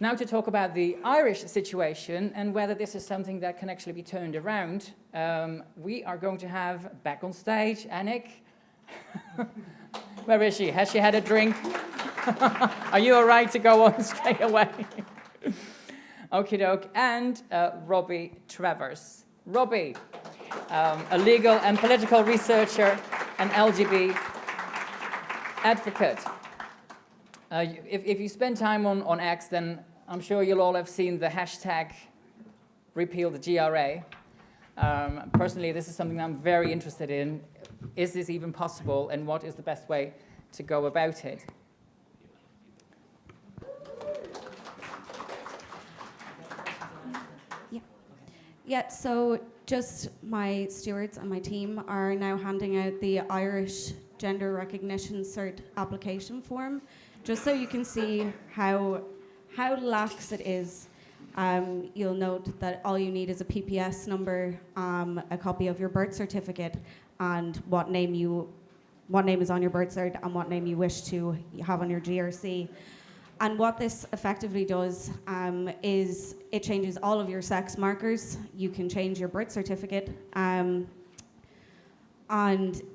Now to talk about the Irish situation and whether this is something that can actually be turned around, we are going to have back on stage Annaig. Where is she? Has she had a drink? Are you all right to go on straight away? Okie doke. And Robbie Travers. Robbie, a legal and political researcher and LGB advocate. If you spend time on X, then I'm sure you'll all have seen the hashtag repeal the GRA. Personally, this is something I'm very interested in. Is this even possible, and what is the best way to go about it? Yeah, so just my stewards and my team are now handing out the Irish Gender Recognition Cert application form, just so you can see how lax it is. You'll note that all you need is a PPS number, a copy of your birth certificate, and what name is on your birth cert and what name you wish to have on your GRC. And what this effectively does is it changes all of your sex markers. You can change your birth certificate, and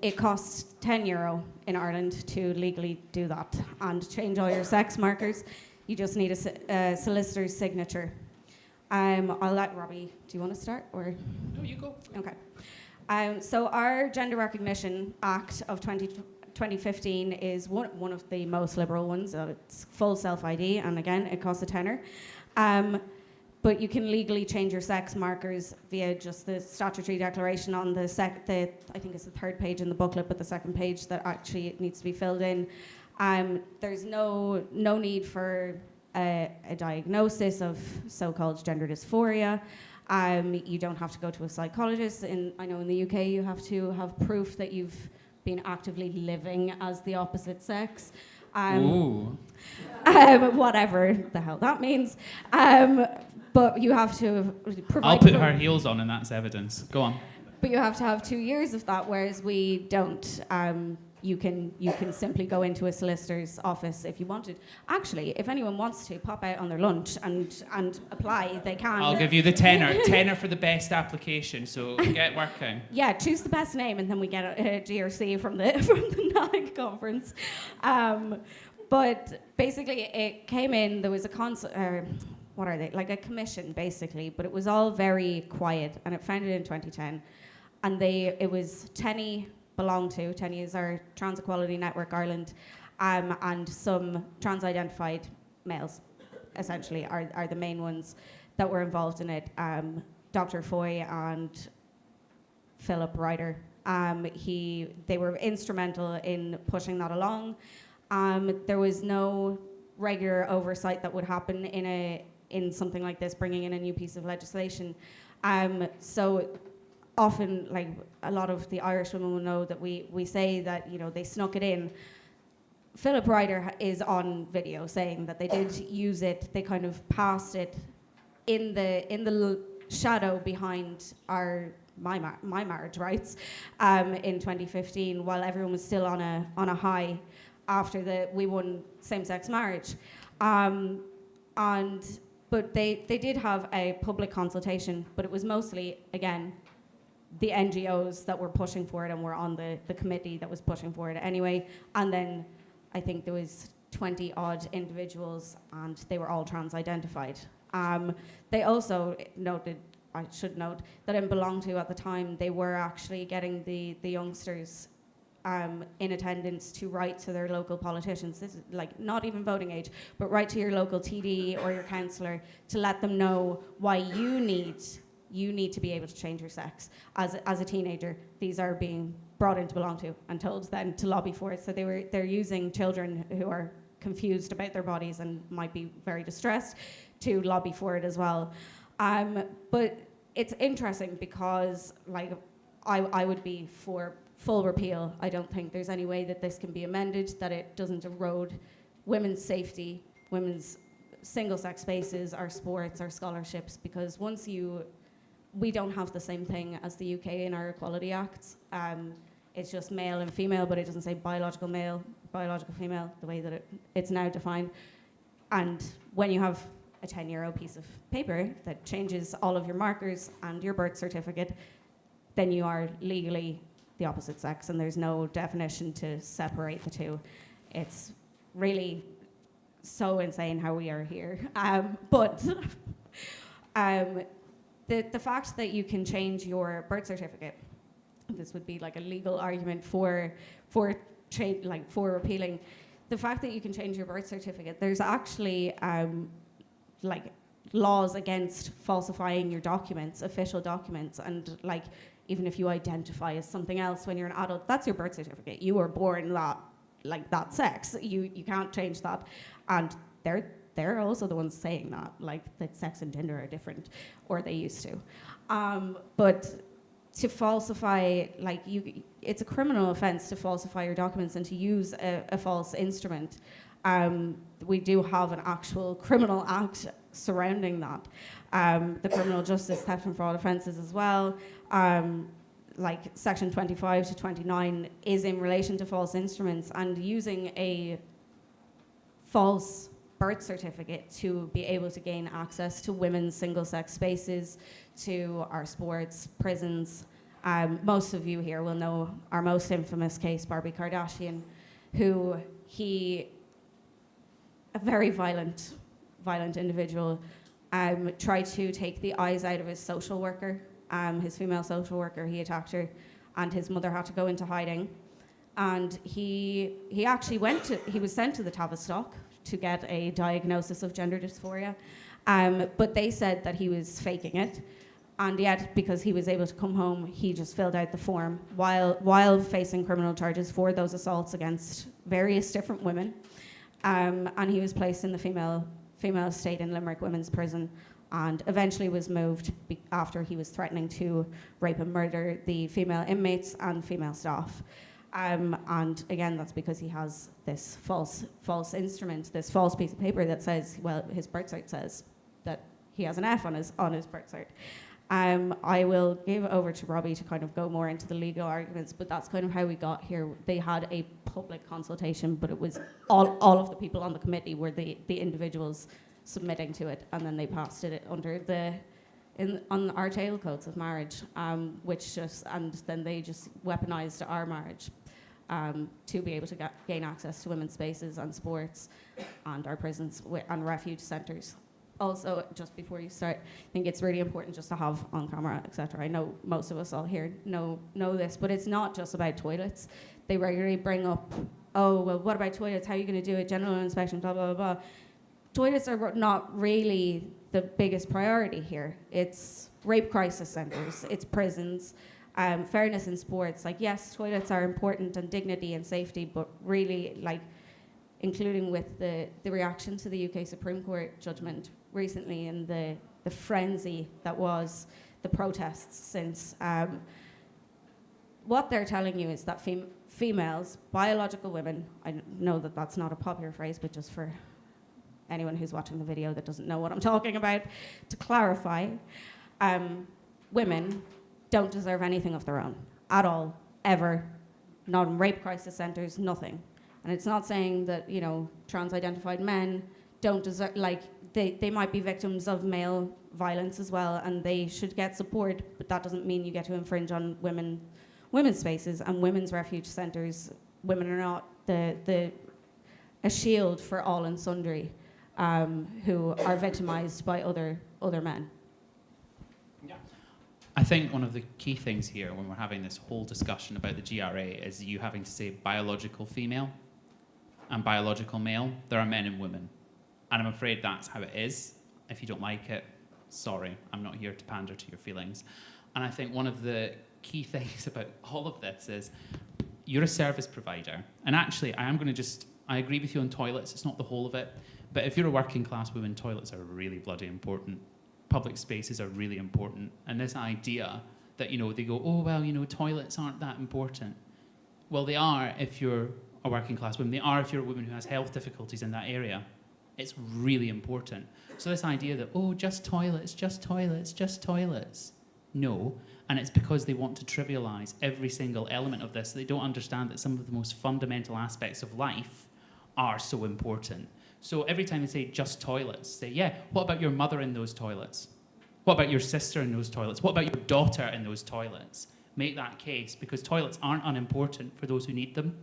it costs €10 in Ireland to legally do that and change all your sex markers. You just need a solicitor's signature. I'll let Robbie, do you want to start? Or? No, you go. Okay. So our Gender Recognition Act of 2015 is one of the most liberal ones. It's full self-ID, and again, it costs €10. But you can legally change your sex markers via just the statutory declaration on I think it's the third page in the booklet, but the second page that actually it needs to be filled in. There's no need for a diagnosis of so-called gender dysphoria. You don't have to go to a psychologist. I know in the UK you have to have proof that you've been actively living as the opposite sex. Whatever the hell that means. But you have to provide... I'll put her heels on and that's evidence. Go on. But you have to have 2 years of that, whereas we don't. You can simply go into a solicitor's office if you wanted. Actually, if anyone wants to pop out on their lunch and apply, they can. I'll give you the tenner for the best application, so get working. Yeah, choose the best name, and then we get a GRC from the NAIG conference. But basically, it came in. There was a what are they? Like a commission, basically. But it was all very quiet, and it founded in 2010. And it was TENI belonged to. TENI is our Trans Equality Network Ireland, and some trans-identified males, essentially, are the main ones that were involved in it. Dr. Foy and Philip Ryder. They were instrumental in pushing that along. There was no regular oversight that would happen in something like this, bringing in a new piece of legislation. So often, like a lot of the Irish women will know that we say that they snuck it in. Philip Ryder is on video saying that they did use it. They kind of passed it in the shadow behind my marriage rights in 2015, while everyone was still on a high after we won same-sex marriage. But they did have a public consultation, but it was mostly, again, the NGOs that were pushing for it and were on the committee that was pushing for it anyway. And then I think there was 20 odd individuals, and they were all trans-identified. They also noted, I should note, that in Belong To at the time, they were actually getting the youngsters in attendance to write to their local politicians. This is like not even voting age, but write to your local TD or your councillor to let them know why you need to be able to change your sex. As a teenager, these are being brought into Belong To and told then to lobby for it. So they're using children who are confused about their bodies and might be very distressed to lobby for it as well. But it's interesting because I would be for full repeal. I don't think there's any way that this can be amended, that it doesn't erode women's safety, women's single-sex spaces, our sports, our scholarships, because we don't have the same thing as the UK in our Equality Acts. It's just male and female, but it doesn't say biological male, biological female, the way that it's now defined. And when you have a €10 piece of paper that changes all of your markers and your birth certificate, then you are legally the opposite sex, and there's no definition to separate the two. It's really so insane how we are here. But the fact that you can change your birth certificate, this would be like a legal argument for repealing. The fact that you can change your birth certificate, there's actually like laws against falsifying your documents, official documents, and like even if you identify as something else when you're an adult, that's your birth certificate. You were born that sex. You can't change that, and they're also the ones saying that sex and gender are different, or they used to. But to falsify, it's a criminal offence to falsify your documents and to use a false instrument. We do have an actual criminal act surrounding that. The criminal justice theft and fraud offences as well. Section 25 to 29 is in relation to false instruments, and using a false birth certificate to be able to gain access to women's single-sex spaces, to our sports, prisons. Most of you here will know our most infamous case, Barbie Kardashian, who a very violent individual, tried to take the eyes out of his social worker, his female social worker. He attacked her, and his mother had to go into hiding. And he was sent to the Tavistock to get a diagnosis of gender dysphoria, but they said that he was faking it. And yet, because he was able to come home, he just filled out the form while facing criminal charges for those assaults against various different women. And he was placed in the female estate in Limerick Women's Prison, and eventually was moved after he was threatening to rape and murder the female inmates and female staff. And again, that's because he has this false instrument, this false piece of paper that says, well, his birth cert says that he has an F on his birth cert. I will give over to Robbie to kind of go more into the legal arguments, but that's kind of how we got here. They had a public consultation, but it was all of the people on the committee were the individuals submitting to it, and then they passed it under on our jail codes of marriage, and then they just weaponized our marriage to be able to gain access to women's spaces and sports and our prisons and refuge centres. Also, just before you start, I think it's really important just to have on camera, etc. I know most of us all here know this, but it's not just about toilets. They regularly bring up, oh, well, what about toilets? How are you going to do it? General inspection, blah, blah, blah, blah. Toilets are not really the biggest priority here. It's rape crisis centres, it's prisons, fairness in sports. Yes, toilets are important, and dignity and safety, but really, including with the reaction to the UK Supreme Court judgment recently and the frenzy that was the protests since, what they're telling you is that females, biological women, I know that that's not a popular phrase, but just for anyone who's watching the video that doesn't know what I'm talking about, to clarify, women don't deserve anything of their own at all, ever, not in rape crisis centres, nothing. And it's not saying that, trans-identified men don't deserve, they might be victims of male violence as well, and they should get support, but that doesn't mean you get to infringe on women's spaces and women's refuge centres. Women are not a shield for all and sundry who are victimised by other men. Yeah. I think one of the key things here when we're having this whole discussion about the GRA is you having to say biological female and biological male. There are men and women. And I'm afraid that's how it is. If you don't like it, sorry, I'm not here to pander to your feelings. And I think one of the key things about all of this is you're a service provider. And actually, I agree with you on toilets. It's not the whole of it. But if you're a working class woman, toilets are really bloody important. Public spaces are really important. And this idea that, they go, oh, well, toilets aren't that important. Well, they are if you're a working class woman. They are if you're a woman who has health difficulties in that area. It's really important. So this idea that, oh, just toilets, just toilets, just toilets. No. And it's because they want to trivialise every single element of this. They don't understand that some of the most fundamental aspects of life are so important. So every time they say just toilets, say, yeah, what about your mother in those toilets? What about your sister in those toilets? What about your daughter in those toilets? Make that case, because toilets aren't unimportant for those who need them.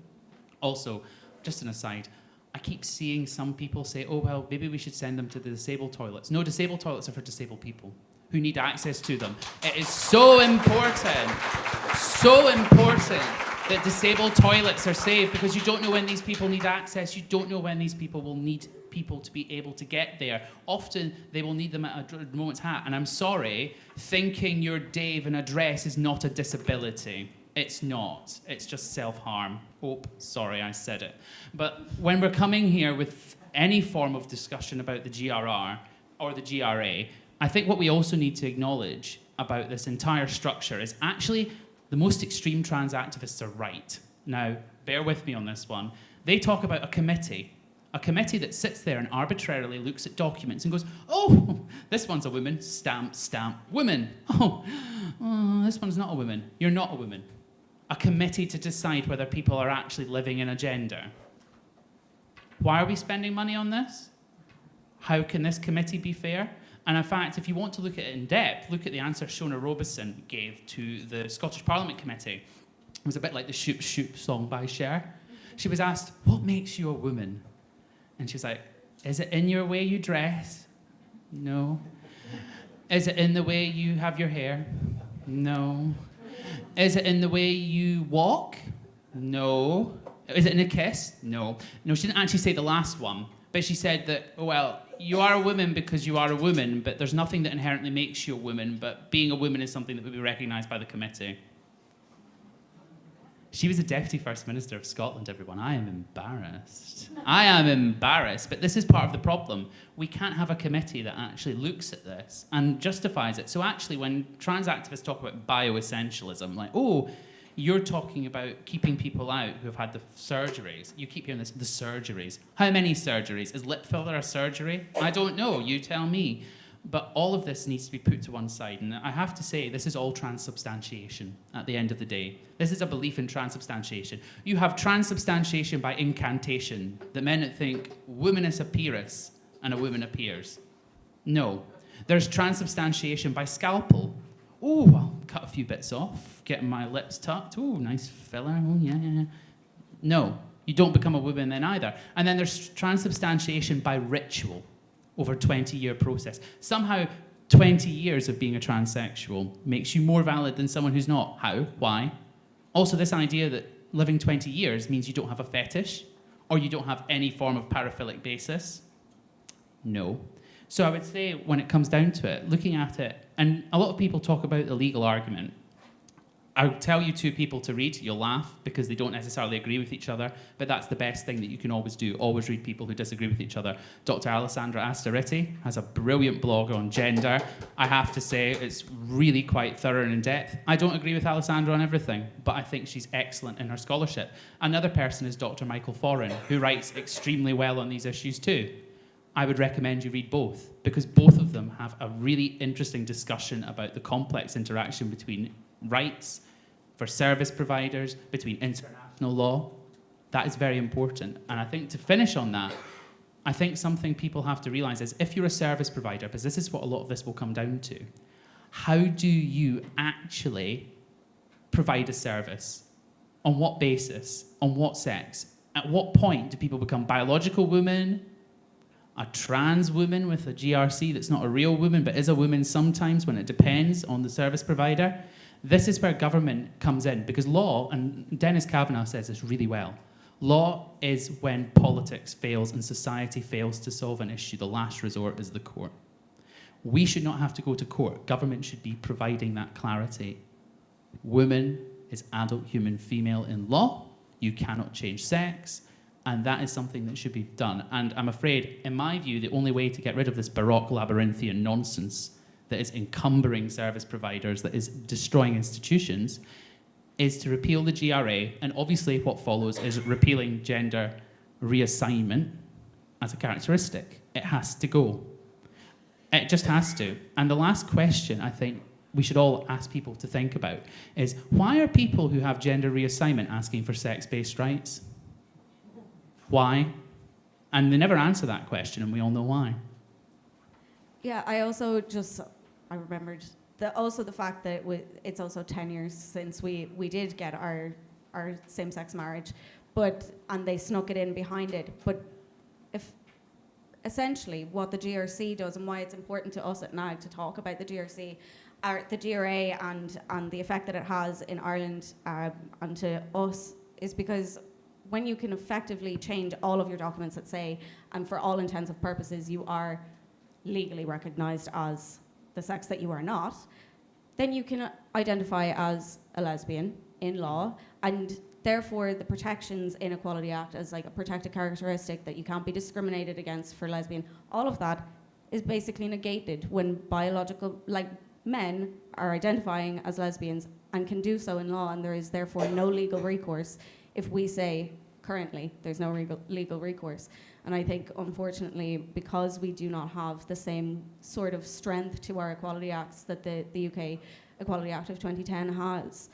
Also, just an aside, I keep seeing some people say, oh, well, maybe we should send them to the disabled toilets. No, disabled toilets are for disabled people who need access to them. It is so important that disabled toilets are safe, because you don't know when these people need access. You don't know when these people will need people to be able to get there. Often they will need them at a moment's hat. And I'm sorry, thinking you're Dave in a dress is not a disability. It's not. It's just self-harm. Oh, sorry, I said it. But when we're coming here with any form of discussion about the GRR or the GRA, I think what we also need to acknowledge about this entire structure is actually the most extreme trans activists are right. Now, bear with me on this one. They talk about a committee that sits there and arbitrarily looks at documents and goes, oh, this one's a woman, stamp, stamp, woman. Oh, this one's not a woman. You're not a woman. A committee to decide whether people are actually living in a gender. Why are we spending money on this? How can this committee be fair? And in fact, if you want to look at it in depth, look at the answer Shona Robeson gave to the Scottish Parliament Committee. It was a bit like the Shoop Shoop song by Cher. She was asked, what makes you a woman? And she was like, is it in your way you dress? No. Is it in the way you have your hair? No. Is it in the way you walk? No. Is it in a kiss? No. No, she didn't actually say the last one, but she said that, well, you are a woman because you are a woman, but there's nothing that inherently makes you a woman, but being a woman is something that would be recognised by the committee. She was a Deputy First Minister of Scotland, everyone. I am embarrassed. I am embarrassed, but this is part of the problem. We can't have a committee that actually looks at this and justifies it. So actually, when trans activists talk about bioessentialism, like, oh, you're talking about keeping people out who have had the surgeries. You keep hearing this, the surgeries. How many surgeries? Is lip filler a surgery? I don't know, you tell me. But all of this needs to be put to one side. And I have to say, this is all transubstantiation at the end of the day. This is a belief in transubstantiation. You have transubstantiation by incantation, the men that think womanus appearis and a woman appears. No. There's transubstantiation by scalpel. Oh, I'll cut a few bits off, getting my lips tucked. Oh, nice filler. Oh, yeah. No, you don't become a woman then either. And then there's transubstantiation by ritual over a 20-year process. Somehow, 20 years of being a transsexual makes you more valid than someone who's not. How? Why? Also, this idea that living 20 years means you don't have a fetish or you don't have any form of paraphilic basis. No. So I would say, when it comes down to it, looking at it, and a lot of people talk about the legal argument. I'll tell you two people to read, you'll laugh because they don't necessarily agree with each other, but that's the best thing that you can always do, always read people who disagree with each other. Dr. Alessandra Astariti has a brilliant blog on gender. I have to say, it's really quite thorough and in-depth. I don't agree with Alessandra on everything, but I think she's excellent in her scholarship. Another person is Dr. Michael Foran, who writes extremely well on these issues too. I would recommend you read both, because both of them have a really interesting discussion about the complex interaction between rights for service providers, between international law. That is very important. And I think to finish on that, I think something people have to realise is if you're a service provider, because this is what a lot of this will come down to, how do you actually provide a service? On what basis? On what sex? At what point do people become biological women, a trans woman with a GRC that's not a real woman but is a woman sometimes when it depends on the service provider? This is where government comes in, because law, and Dennis Kavanagh says this really well, law is when politics fails and society fails to solve an issue. The last resort is the court. We should not have to go to court. Government should be providing that clarity. Woman is adult human female in law. You cannot change sex. And that is something that should be done. And I'm afraid, in my view, the only way to get rid of this Baroque labyrinthian nonsense that is encumbering service providers, that is destroying institutions, is to repeal the GRA. And obviously what follows is repealing gender reassignment as a characteristic. It has to go. It just has to. And the last question I think we should all ask people to think about is, why are people who have gender reassignment asking for sex-based rights? Why? And they never answer that question, and we all know why. Yeah, I remembered also the fact that it's also 10 years since we did get our same-sex marriage, and they snuck it in behind it. But if essentially what the GRC does and why it's important to us at Annaig to talk about the GRC, the GRA and the effect that it has in Ireland and to us is because when you can effectively change all of your documents that say, and for all intents and purposes, you are legally recognised as the sex that you are not, then you can identify as a lesbian in law, and therefore the protections in Equality Act as like a protected characteristic that you can't be discriminated against for lesbian, all of that is basically negated when biological, like men are identifying as lesbians and can do so in law, and there is therefore no legal recourse if we say currently there's no legal recourse. And I think, unfortunately, because we do not have the same sort of strength to our Equality Acts that the UK Equality Act of 2010 has,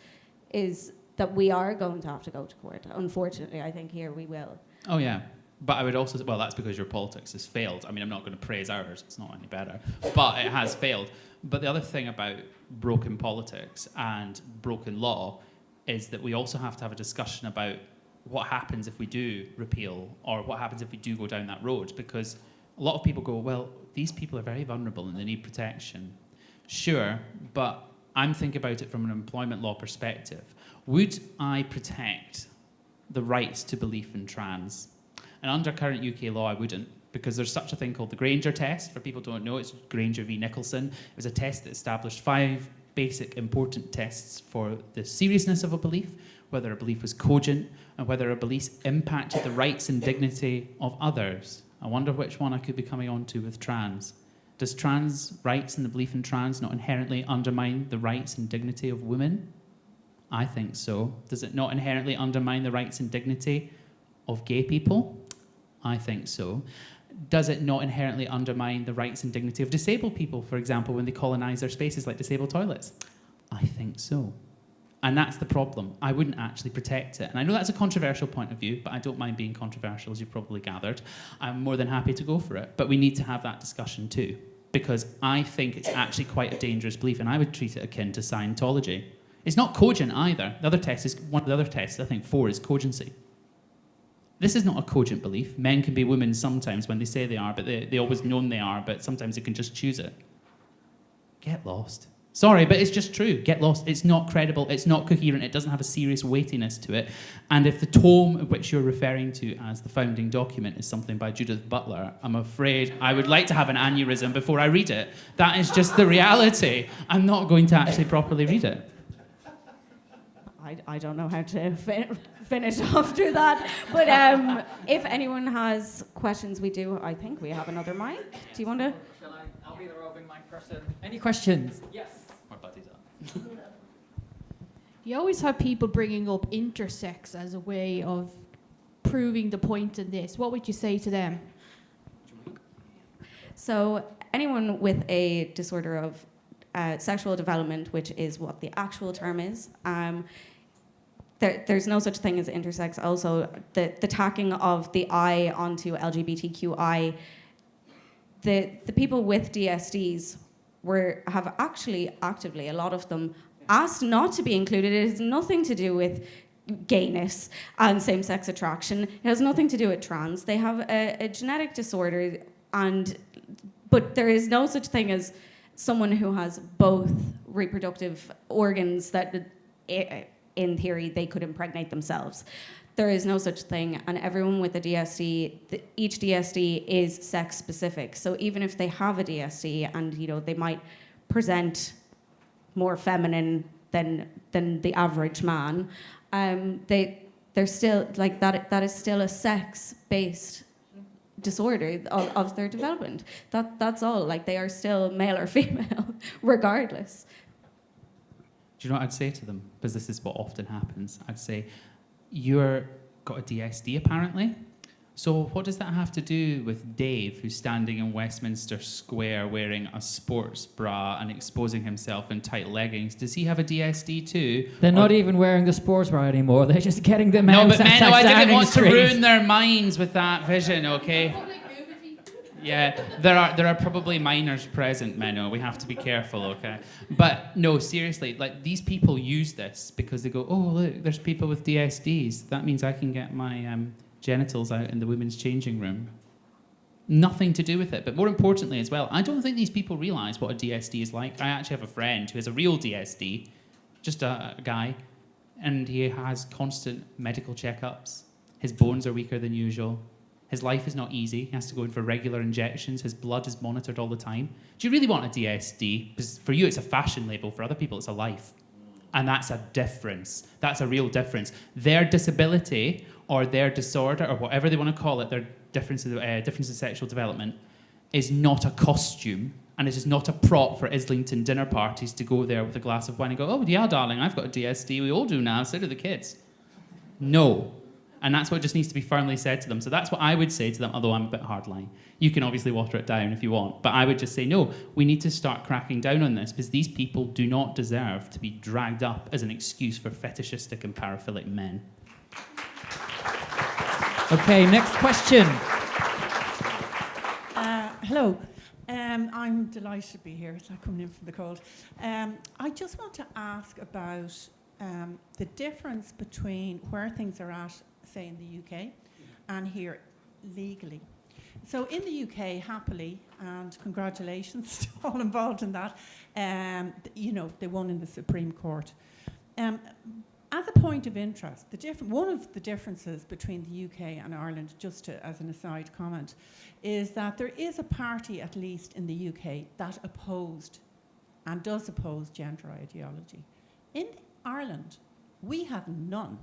is that we are going to have to go to court. Unfortunately, I think here we will. Oh, yeah. But I would also, well, that's because your politics has failed. I mean, I'm not going to praise ours. It's not any better. But it has failed. But the other thing about broken politics and broken law is that we also have to have a discussion about what happens if we do repeal, or what happens if we do go down that road, because a lot of people go, well, these people are very vulnerable and they need protection. Sure, but I'm thinking about it from an employment law perspective. Would I protect the rights to belief in trans? And under current UK law, I wouldn't, because there's such a thing called the Granger test. For people who don't know, it's Granger v. Nicholson. It was a test that established 5 basic important tests for the seriousness of a belief, whether a belief was cogent, and whether a belief impacted the rights and dignity of others. I wonder which one I could be coming on to with trans. Does trans rights and the belief in trans not inherently undermine the rights and dignity of women? I think so. Does it not inherently undermine the rights and dignity of gay people? I think so. Does it not inherently undermine the rights and dignity of disabled people, for example, when they colonise their spaces like disabled toilets? I think so. And that's the problem. I wouldn't actually protect it. And I know that's a controversial point of view, but I don't mind being controversial, as you've probably gathered. I'm more than happy to go for it. But we need to have that discussion too, because I think it's actually quite a dangerous belief, and I would treat it akin to Scientology. It's not cogent either. The other test is, one of the other tests, I think 4, is cogency. This is not a cogent belief. Men can be women sometimes when they say they are, but they always known they are, but sometimes they can just choose it. Get lost. Sorry, but it's just true. Get lost. It's not credible. It's not coherent. It doesn't have a serious weightiness to it. And if the tome which you're referring to as the founding document is something by Judith Butler, I'm afraid I would like to have an aneurysm before I read it. That is just the reality. I'm not going to actually properly read it. I don't know how to finish after that. But if anyone has questions, I think we have another mic. Do you want to? Shall I? I'll be the roving mic person. Any questions? Yes. My buddies are. You always have people bringing up intersex as a way of proving the point in this. What would you say to them? So anyone with a disorder of sexual development, which is what the actual term is, there's no such thing as intersex. Also, the tacking of the I onto LGBTQI, the people with DSDs have actually actively, a lot of them, asked not to be included. It has nothing to do with gayness and same-sex attraction. It has nothing to do with trans. They have a genetic disorder, but there is no such thing as someone who has both reproductive organs that, in theory, they could impregnate themselves. There is no such thing, and everyone with a DSD, each DSD is sex-specific. So even if they have a DSD and they might present more feminine than the average man, they're still like that. That is still a sex-based disorder of their development. That's all. Like, they are still male or female, regardless. Do you know what I'd say to them? Because this is what often happens. I'd say, you're got a DSD apparently, So what does that have to do with Dave, who's standing in Westminster Square wearing a sports bra and exposing himself in tight leggings? Does he have a DSD too? They're not even wearing the sports bra anymore. They're just getting them out. No, but Menno, I didn't want to Street. ruin their minds with that vision, okay? Yeah, there are probably minors present, Menno. We have to be careful, okay? But no, seriously, like these people use this because they go, oh look, there's people with DSDs. That means I can get my genitals out in the women's changing room. Nothing to do with it. But more importantly as well, I don't think these people realise what a DSD is like. I actually have a friend who has a real DSD, just a guy, and he has constant medical checkups. His bones are weaker than usual. His life is not easy. He has to go in for regular injections. His blood is monitored all the time. Do you really want a DSD? Because for you, it's a fashion label. For other people, it's a life. And that's a difference. That's a real difference. Their disability or their disorder or whatever they want to call it, their difference in sexual development, is not a costume. And it is not a prop for Islington dinner parties to go there with a glass of wine and go, oh, yeah, darling, I've got a DSD. We all do now. So do the kids. No. And that's what just needs to be firmly said to them. So that's what I would say to them, although I'm a bit hardline. You can obviously water it down if you want. But I would just say, no, we need to start cracking down on this because these people do not deserve to be dragged up as an excuse for fetishistic and paraphilic men. Okay, next question. Hello. I'm delighted to be here. It's like coming in from the cold. I just want to ask about the difference between where things are at, say, in the UK and here legally. So in the UK, happily, and congratulations to all involved in that, they won in the Supreme Court. As a point of interest, one of the differences between the UK and Ireland, as an aside comment, is that there is a party, at least in the UK, that opposed and does oppose gender ideology. In Ireland, we have none.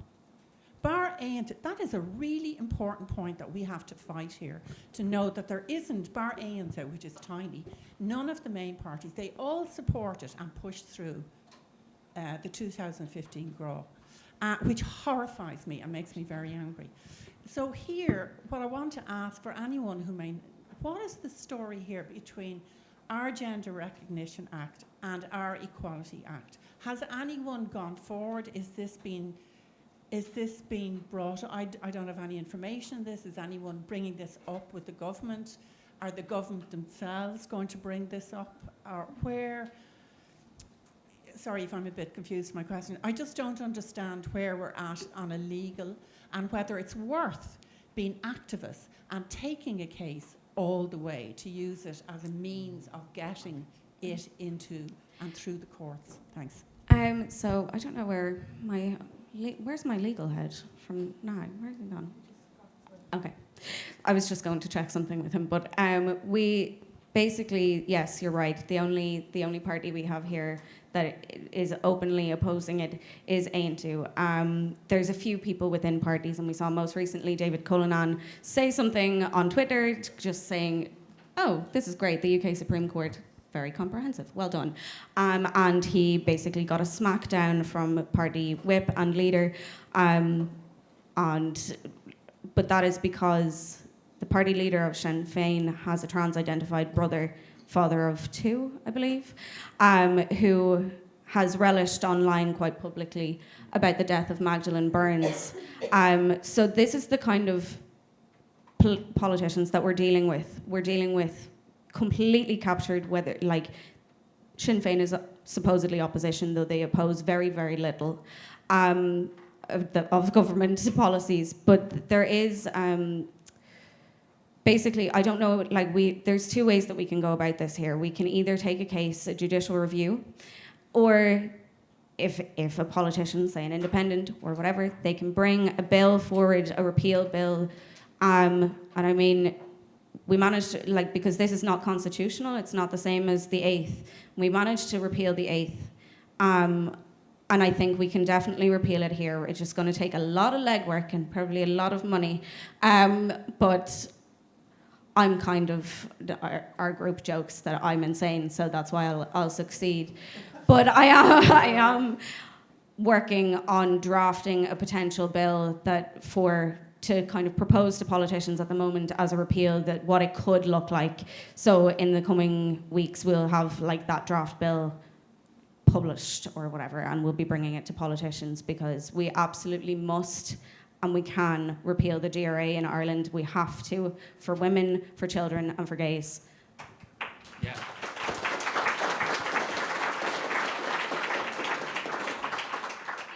Bar A&T, that is a really important point that we have to fight here, to know that there isn't, bar A&T, which is tiny, none of the main parties, they all support it and push through the 2015 GRA, which horrifies me and makes me very angry. So here, what I want to ask for anyone who may, what is the story here between our Gender Recognition Act and our Equality Act? Has anyone gone forward? Is this being brought? I don't have any information on this. Is anyone bringing this up with the government? Are the government themselves going to bring this up? Or where? Sorry if I'm a bit confused with my question. I just don't understand where we're at on a legal and whether it's worth being activists and taking a case all the way to use it as a means of getting it into and through the courts. Thanks. So I don't know where's my legal head from now? Where's he gone? Okay. I was just going to check something with him, but we basically, yes, you're right. The only party we have here that is openly opposing it is A&T. There's a few people within parties, and we saw most recently David Cullinan say something on Twitter, just saying, "Oh, this is great. The UK Supreme Court." Very comprehensive, well done. And he basically got a smackdown from party whip and leader. But that is because the party leader of Sinn Féin has a trans-identified brother, father of two, I believe, who has relished online quite publicly about the death of Magdalene Burns. So this is the kind of politicians that we're dealing with. We're dealing with completely captured, whether like Sinn Féin is supposedly opposition, though they oppose very, very little of government policies. But there is basically, I don't know, there's two ways that we can go about this here. We can either take a case, a judicial review, or if a politician, say an independent or whatever, they can bring a bill forward, a repeal bill, and I mean, we managed to, because this is not constitutional, it's not the same as the 8th. We managed to repeal the 8th. And I think we can definitely repeal it here. It's just going to take a lot of legwork and probably a lot of money. But I'm kind of, our group jokes that I'm insane, so that's why I'll succeed. But I am working on drafting a potential bill to kind of propose to politicians at the moment as a repeal, that what it could look like. So in the coming weeks, we'll have like that draft bill published or whatever, and we'll be bringing it to politicians, because we absolutely must and we can repeal the GRA in Ireland. We have to, for women, for children, and for gays. Yeah. Do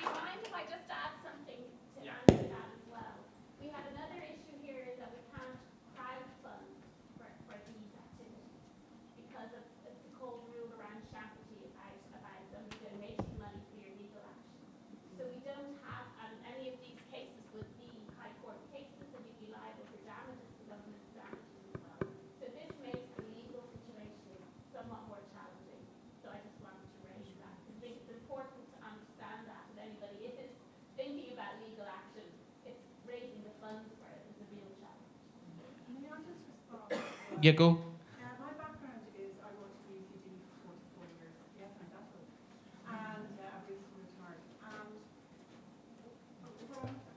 you mind if I just add something to answer that as well? We had another issue here that we can't crowdfund for these activities because of the cold rule around Shampoo about somebody donating money for your legal action. So we don't have, and any of these cases would be high court cases, and you'd be liable for damages, the government's damages as well. So this makes the legal situation somewhat more challenging. So I just wanted to raise that. I think it's important to understand that if anybody is thinking about legal action, it's raising the funds for it is a real challenge. May I just respond? Yeah, go. My background is I worked for UCD for 44 years. Yes, I'm that old. And I've recently retired. And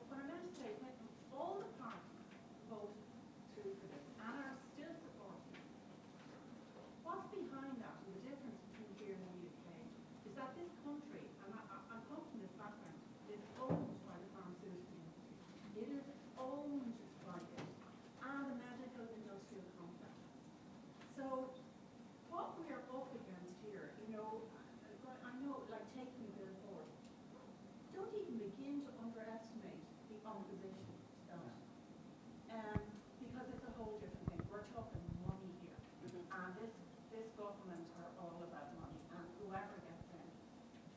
what I meant to say, when all the parties voted through for this and are still supporting it, what's behind that and the difference between here and the UK is that this country, and I'm come from this background, is owned by the pharmaceutical industry. It is owned by it and a medical industrial complex. So what we are up against here, I know, like taking a bill forward, don't even begin to underestimate the opposition to that. Because it's a whole different thing. We're talking money here. And this government are all about money, and whoever gets in.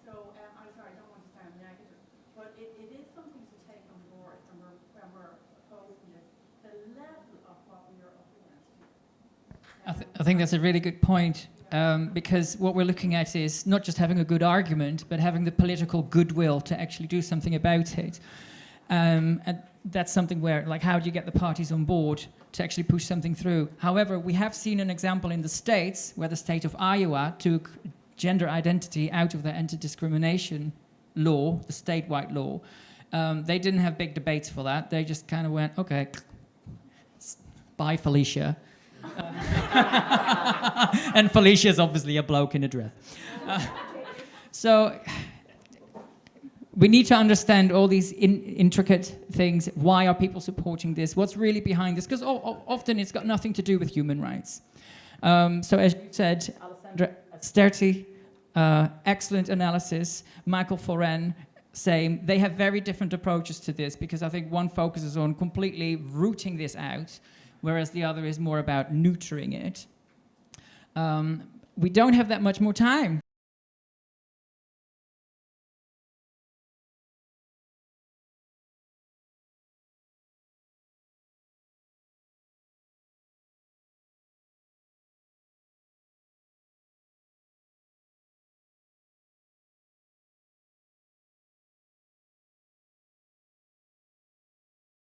So, I'm sorry, I don't want to sound negative, but it is something to take on board when we're opposing this, the level of what we are up against here. I think that's a really good point, because what we're looking at is not just having a good argument, but having the political goodwill to actually do something about it. And that's something where, like, how do you get the parties on board to actually push something through? However, we have seen an example in the States where the state of Iowa took gender identity out of their anti-discrimination law, the statewide law. They didn't have big debates for that. They just kind of went, okay, bye, Felicia. And Felicia's obviously a bloke in a dress. So we need to understand all these intricate things. Why are people supporting this? What's really behind this? Because often it's got nothing to do with human rights. So as you said, Alessandra Sterti, excellent analysis. Michael Foran, same. They have very different approaches to this, because I think one focuses on completely rooting this out, whereas the other is more about nurturing it. We don't have that much more time.